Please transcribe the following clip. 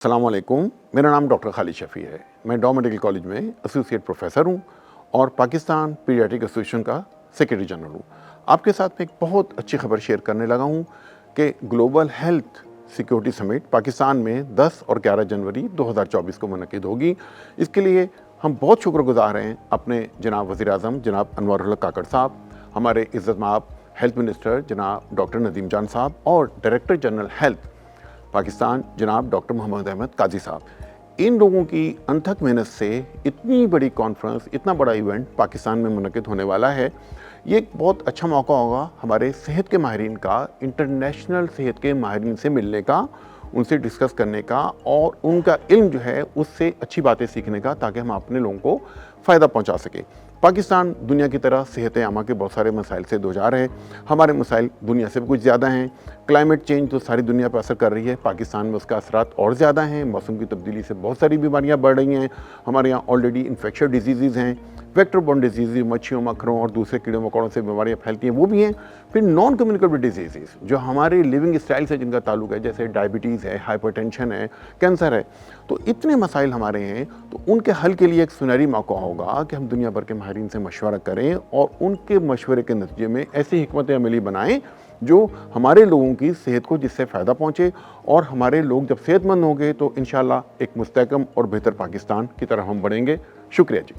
अस्सलाम वालेकुम। मेरा नाम डॉक्टर खालिद शफ़ी है। मैं डॉ मेडिकल कॉलेज में एसोसिएट प्रोफेसर हूँ और पाकिस्तान पीडियाट्रिक एसोसिएशन का सेक्रेटरी जनरल हूँ। आपके साथ में एक बहुत अच्छी खबर शेयर करने लगा हूँ कि global health security summit Pakistan में 10 और 11 जनवरी 2024 को मुनक़िद होगी। इसके लिए हम बहुत शुक्रगुज़ार हैं अपने जनाब वज़ीर-ए-आज़म जनाब अनवर उल काकड़ साहब, हमारे इज़्ज़त-माब हेल्थ मिनिस्टर जनाब डॉक्टर नदीम जान साहब और डायरेक्टर जनरल हेल्थ पाकिस्तान जनाब डॉक्टर मोहम्मद अहमद काजी साहब। इन लोगों की अनथक मेहनत से इतनी बड़ी कॉन्फ्रेंस, इतना बड़ा इवेंट पाकिस्तान में मुनक़िद होने वाला है। ये एक बहुत अच्छा मौका होगा हमारे सेहत के माहिरीन का, इंटरनेशनल सेहत के माहिरीन से मिलने का, उनसे डिस्कस करने का और उनका इल्म जो है उससे अच्छी बातें सीखने का, ताकि हम अपने लोगों को फ़ायदा पहुंचा सकें। पाकिस्तान दुनिया की तरह सेहत आमा के बहुत सारे मसाइल से दोचार है। हमारे मसाइल दुनिया से भी कुछ ज़्यादा हैं। क्लाइमेट चेंज तो सारी दुनिया पर असर कर रही है, पाकिस्तान में उसका असरात और ज़्यादा हैं। मौसम की तब्दीली से बहुत सारी बीमारियां बढ़ रही हैं। हमारे यहाँ ऑलरेडी इन्फेक्शियस डिजीज़ हैं, वेक्टर बॉर्न डिजीज़, मच्छियों, मकड़ों और दूसरे कीड़े मकोड़ों से बीमारियाँ फैलती हैं, वो भी हैं। फिर नॉन कम्युनिकेबल डिजीज़ जो हमारे लिविंग स्टाइल से जिनका ताल्लुक है, जैसे डायबिटीज़ है, हाइपरटेंशन है, कैंसर है, तो इतने मसाइल हमारे हैं। तो उनके हल के लिए एक सुनहरी मौका होगा कि हम दुनिया भर के माहिरीन से मशवरा करें और उनके मशवरे के नतीजे में ऐसी हिकमत अमली बनाएं जो हमारे लोगों की सेहत को जिससे फ़ायदा पहुँचे। और हमारे लोग जब सेहतमंद होंगे तो इंशाअल्लाह एक मुस्तहकम और बेहतर पाकिस्तान की तरफ हम बढ़ेंगे। शुक्रिया जी।